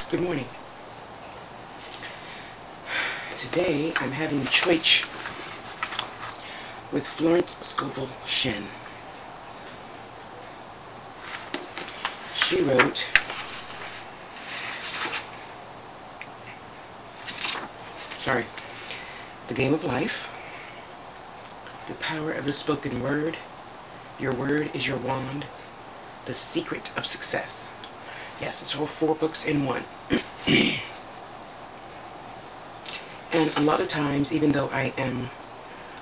Good morning. Today I'm having choich with Florence Scovel Shen. She wrote, The Game of Life, The Power of the Spoken Word, Your Word is Your Wand, The Secret of Success. Yes, it's all 4 books in one. And a lot of times, even though I am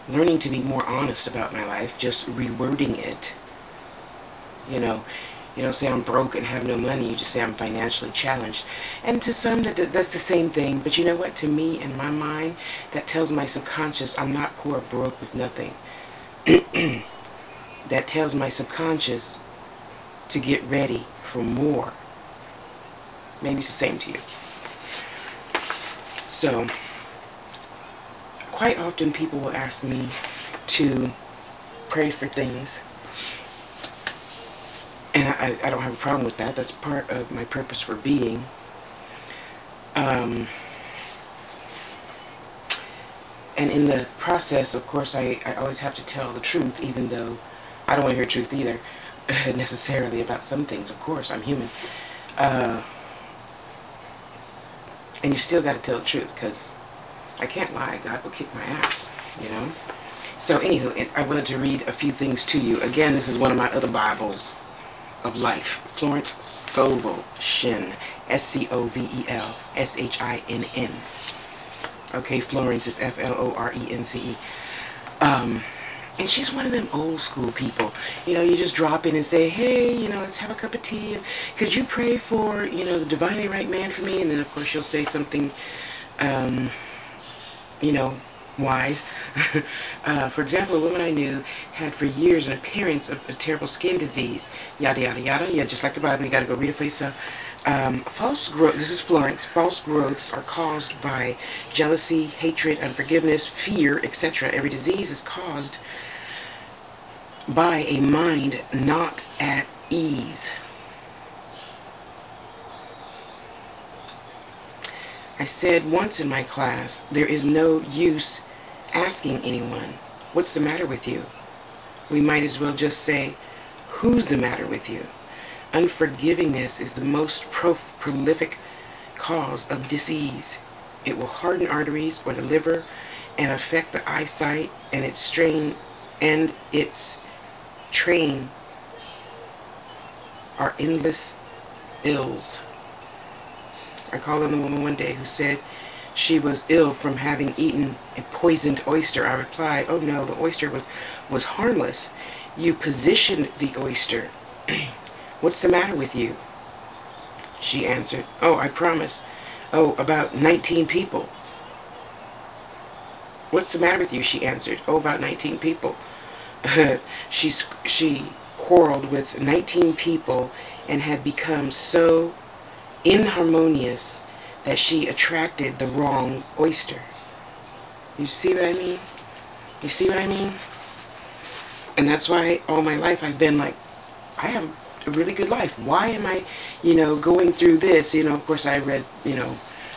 learning to be more honest about my life, just rewording it, you don't say I'm broke and have no money, you just say I'm financially challenged. And to some, that's the same thing, but you know what, to me, in my mind, that tells my subconscious I'm not poor, broke, with nothing. That tells my subconscious to get ready for more. Maybe it's the same to you. So, quite often people will ask me to pray for things. And I don't have a problem with that. That's part of my purpose for being. And in the process, of course, I always have to tell the truth, even though I don't want to hear truth either, necessarily, about some things. Of course, I'm human. And you still got to tell the truth, because I can't lie. God will kick my ass, So, anywho, I wanted to read a few things to you. Again, this is one of my other Bibles of life. Florence Scovel Shen. Scovel Shinn. Okay, Florence is Florence. And she's one of them old school people. You just drop in and say, hey, let's have a cup of tea. And could you pray for, the divinely right man for me? And then, of course, she'll say something, wise. For example, a woman I knew had for years an appearance of a terrible skin disease. Yada, yada, yada. Yeah, just like the Bible, you got to go read it for yourself. False growth, this is Florence, false growths are caused by jealousy, hatred, unforgiveness, fear, etc. Every disease is caused by a mind not at ease. I said once in my class, there is no use asking anyone, what's the matter with you? We might as well just say, who's the matter with you? Unforgivingness is the most prolific cause of disease. It will harden arteries or the liver and affect the eyesight, and its train are endless ills. I called on the woman one day who said she was ill from having eaten a poisoned oyster. I replied, oh no, the oyster was harmless. You positioned the oyster. What's the matter with you? She answered, oh, I promise. Oh, about 19 people. What's the matter with you? She answered, oh, about 19 people. She quarreled with 19 people and had become so inharmonious that she attracted the wrong oyster. You see what I mean? You see what I mean? And that's why all my life I've been like, I have a really good life. Why am I, going through this? Of course I read,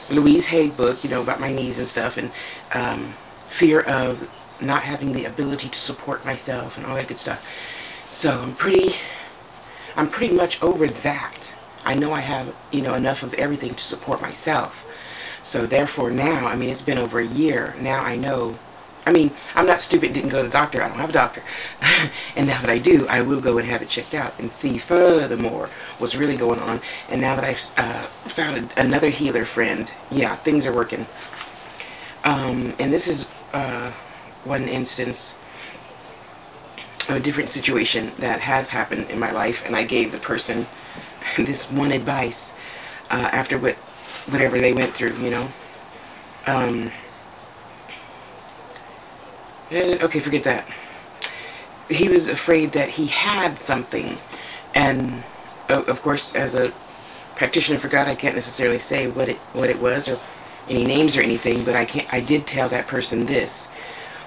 Louise Hay book, about my knees and stuff, and fear of not having the ability to support myself and all that good stuff. So I'm pretty much over that. I know I have, enough of everything to support myself. So therefore now, it's been over a year. Now I know. I'm not stupid, didn't go to the doctor. I don't have a doctor. And now that I do, I will go and have it checked out and see furthermore what's really going on. And now that I've found another healer friend, yeah, things are working. And this is one instance of a different situation that has happened in my life, and I gave the person this one advice after whatever they went through, okay, forget that. He was afraid that he had something, and of course, as a practitioner for God, I can't necessarily say what it was or any names or anything, but I did tell that person this: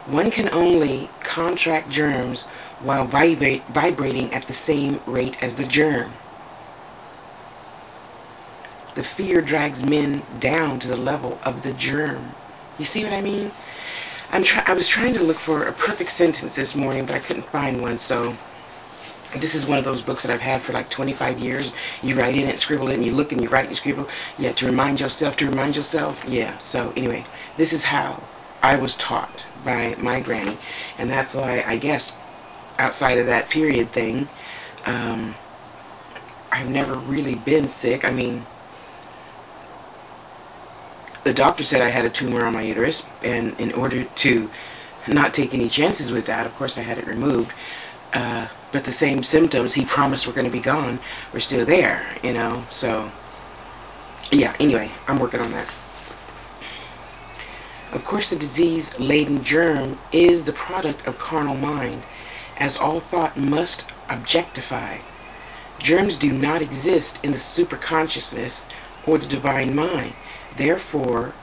one can only contract germs while vibrating at the same rate as the germ. The fear drags men down to the level of the germ. You see what I mean? I was trying to look for a perfect sentence this morning, but I couldn't find one, so this is one of those books that I've had for like 25 years. You write in it, scribble it, and you look and you write and you scribble. Yeah, to remind yourself. Yeah, so anyway, this is how I was taught by my granny. And that's why, I guess, outside of that period thing, I've never really been sick. I mean, the doctor said I had a tumor on my uterus, and in order to not take any chances with that, of course I had it removed. But the same symptoms he promised were going to be gone were still there, you know. So, yeah, anyway, I'm working on that. Of course, the disease-laden germ is the product of carnal mind, as all thought must objectify. Germs do not exist in the superconsciousness or the divine mind. Therefore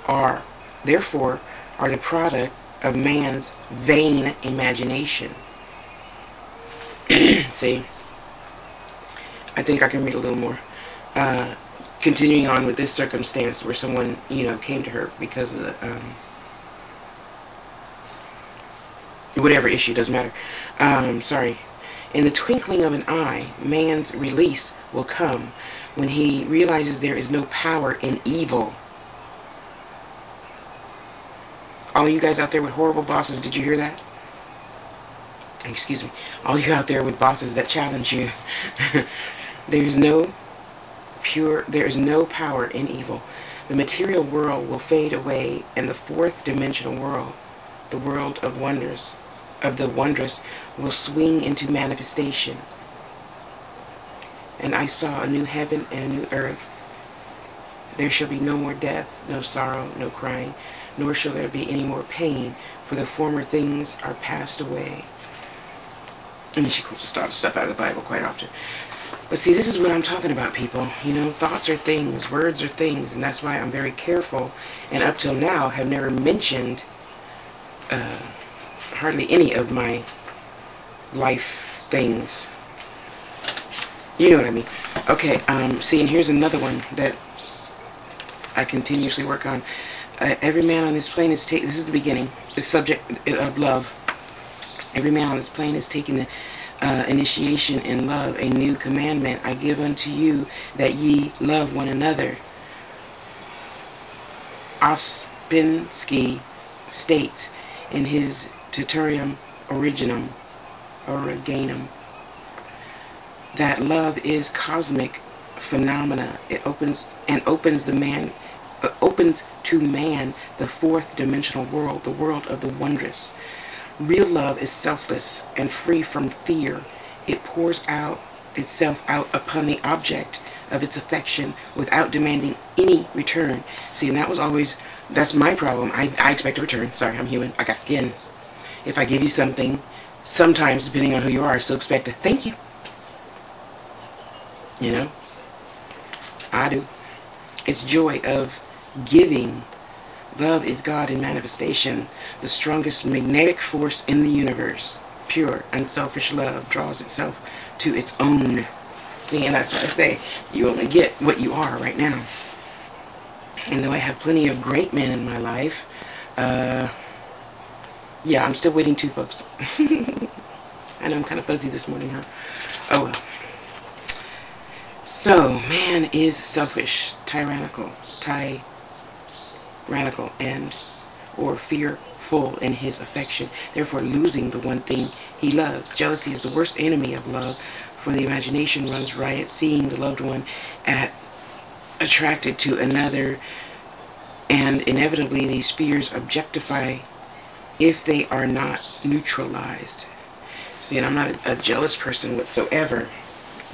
are the product of man's vain imagination. See, I think I can read a little more. Continuing on with this circumstance where someone, you know, came to her because of the whatever issue, doesn't matter. Sorry. In the twinkling of an eye, man's release will come when he realizes there is no power in evil. All you guys out there with horrible bosses, did you hear that? Excuse me. All you out there with bosses that challenge you. There is no power in evil. The material world will fade away, and the fourth dimensional world, the world of wonders, of the wondrous, will swing into manifestation. And I saw a new heaven and a new earth. There shall be no more death, no sorrow, no crying, nor shall there be any more pain, for the former things are passed away. And she quotes a lot of stuff out of the Bible quite often. But see, this is what I'm talking about, people. You know, thoughts are things, words are things, and that's why I'm very careful, and up till now have never mentioned hardly any of my life things. You know what I mean. Okay, see, and here's another one that I continuously work on. Every man on this plane is taking, this is the beginning, the subject of love. Every man on this plane is taking the initiation in love. A new commandment I give unto you, that ye love one another. Ouspensky states in his Tertium Originum that love is cosmic phenomena. It opens to man the fourth dimensional world, the world of the wondrous. Real love is selfless and free from fear. It pours out itself out upon the object of its affection without demanding any return. See, and that's my problem. I expect a return. Sorry, I'm human. I got skin. If I give you something, sometimes, depending on who you are, I still expect a thank you. You know? I do. It's joy of giving. Love is God in manifestation, the strongest magnetic force in the universe. Pure, unselfish love draws itself to its own. See, and that's what I say. You only get what you are right now. And though I have plenty of great men in my life, yeah, I'm still waiting 2 books. I know I'm kind of fuzzy this morning, huh? Oh well. So, man is selfish, tyrannical, and or fearful in his affection, therefore losing the one thing he loves. Jealousy is the worst enemy of love, for the imagination runs riot, seeing the loved one attracted to another, and inevitably these fears objectify if they are not neutralized. See, and I'm not a jealous person whatsoever,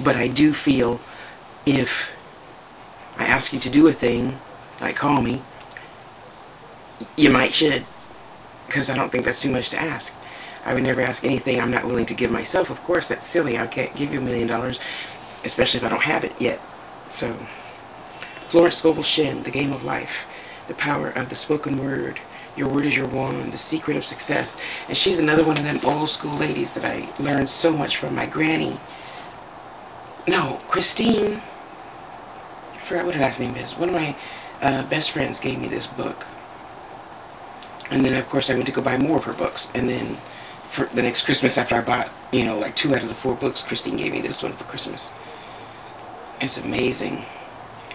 but I do feel if I ask you to do a thing, like call me, you might should, because I don't think that's too much to ask. I would never ask anything I'm not willing to give myself. Of course, that's silly. I can't give you $1 million, especially if I don't have it yet. So, Florence Scovel Shinn, The Game of Life, The Power of the Spoken Word, Your Word is Your Wand, The Secret of Success. And she's another one of them old school ladies that I learned so much from. My granny. No, Christine forgot what her last name is. One of my best friends gave me this book. And then, of course, I went to go buy more of her books. And then for the next Christmas, after I bought, you know, like 2 out of the 4 books, Christine gave me this one for Christmas. It's amazing.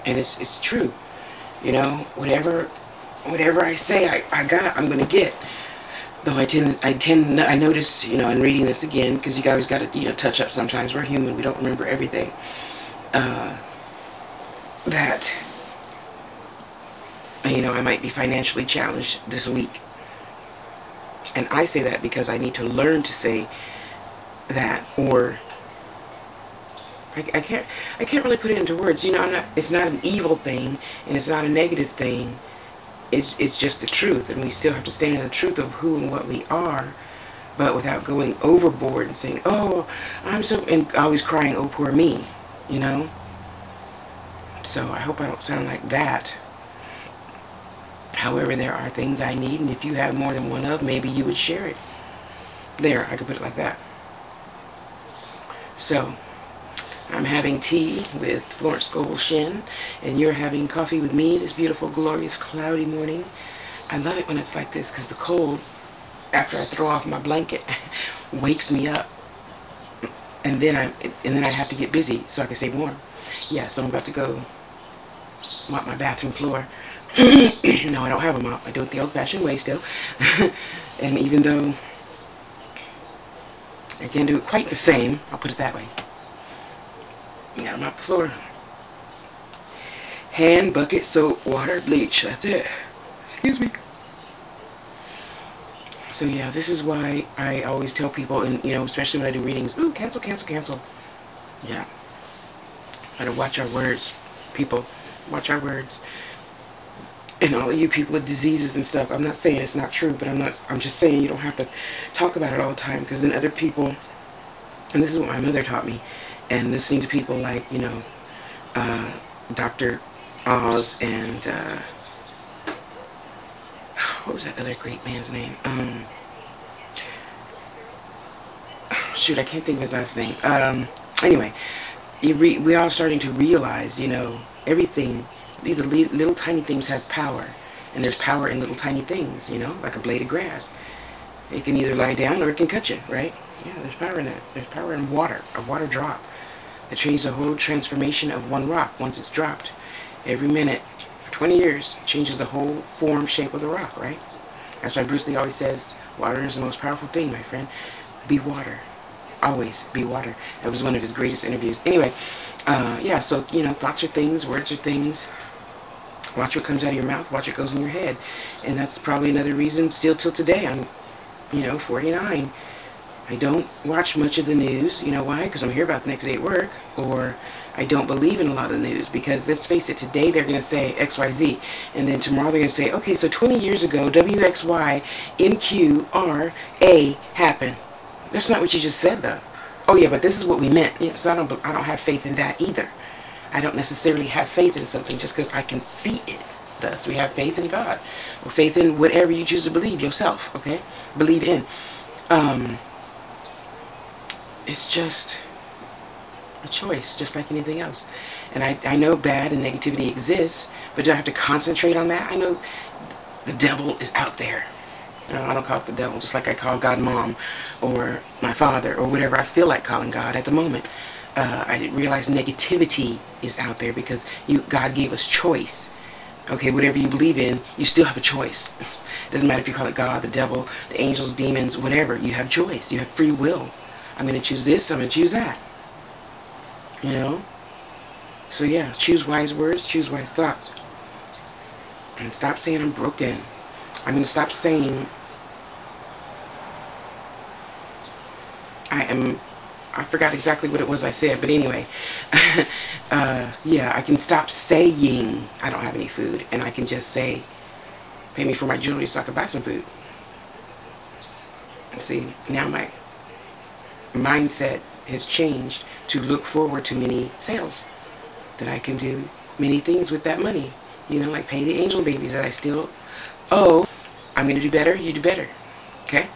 And it's true. You know, whatever I say I got, I'm going to get. Though I notice, you know, in reading this again, because you always got to, you know, touch up sometimes. We're human. We don't remember everything. That, you know, I might be financially challenged this week. And I say that because I need to learn to say that, or I can't really put it into words. You know, it's not an evil thing, and it's not a negative thing. It's just the truth, and we still have to stand in the truth of who and what we are, but without going overboard and saying, oh, I'm so, and always crying, oh, poor me, you know? So I hope I don't sound like that. However, there are things I need, and if you have more than one of, maybe you would share it. There, I could put it like that. So, I'm having tea with Florence Scovel Shin, and you're having coffee with me this beautiful, glorious, cloudy morning. I love it when it's like this, because the cold, after I throw off my blanket, wakes me up. And then I have to get busy so I can stay warm. Yeah, so I'm about to go mop my bathroom floor. No, I don't have a mop. I do it the old-fashioned way still. And even though I can't do it quite the same, I'll put it that way. You gotta mop the floor. Hand, bucket, soap, water, bleach. That's it. Excuse me. So yeah, this is why I always tell people, and you know, especially when I do readings, ooh, cancel, cancel, cancel. Yeah. Gotta watch our words, people. Watch our words. And all of you people with diseases and stuff, I'm not saying it's not true, but I'm just saying you don't have to talk about it all the time, because then other people, and this is what my mother taught me, and listening to people like, you know, dr.Oz and, what was that other great man's name? Shoot, I can't think of his last name. Anyway, we're all starting to realize, you know, everything, the little tiny things have power, and there's power in little tiny things, you know, like a blade of grass. It can either lie down or it can cut you, right? Yeah, there's power in that. There's power in water, a water drop. It changes the whole transformation of one rock once it's dropped. Every minute, for 20 years, it changes the whole form, shape of the rock, right? That's why Bruce Lee always says, water is the most powerful thing, my friend. Be water. Always be water. That was one of his greatest interviews. Anyway, yeah, so, you know, thoughts are things, words are things. Watch what comes out of your mouth, watch what goes in your head. And that's probably another reason, still till today, I'm, you know, 49. I don't watch much of the news. You know why? Because I'm here about the next day at work. Or I don't believe in a lot of the news. Because let's face it, today they're going to say XYZ. And then tomorrow they're going to say, okay, so 20 years ago, WXY, NQRA happened. That's not what you just said, though. Oh, yeah, but this is what we meant. Yeah, so I don't have faith in that either. I don't necessarily have faith in something just because I can see it. Thus, we have faith in God. Or faith in whatever you choose to believe yourself, okay? Believe in. It's just a choice, just like anything else. And I know bad and negativity exists, but do I have to concentrate on that? I know the devil is out there. You know, I don't call it the devil, just like I call God Mom, or my father, or whatever I feel like calling God at the moment. I realize negativity is out there because God gave us choice. Okay, whatever you believe in, you still have a choice. Doesn't matter if you call it God, the devil, the angels, demons, whatever. You have choice. You have free will. I'm going to choose this, I'm going to choose that. You know? So yeah, choose wise words, choose wise thoughts. And stop saying I'm broken. I'm going to stop saying I forgot exactly what it was I said, but anyway. Yeah, I can stop saying I don't have any food, and I can just say, pay me for my jewelry so I can buy some food. And see, now my mindset has changed to look forward to many sales. That I can do many things with that money. You know, like pay the angel babies that I still owe. I'm going to do better, you do better. Okay?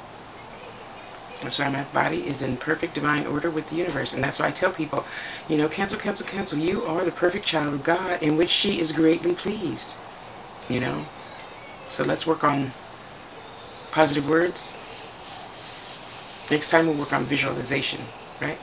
That's why my body is in perfect divine order with the universe. And that's why I tell people, you know, cancel, cancel, cancel. You are the perfect child of God in which she is greatly pleased. You know? So let's work on positive words. Next time we'll work on visualization, right?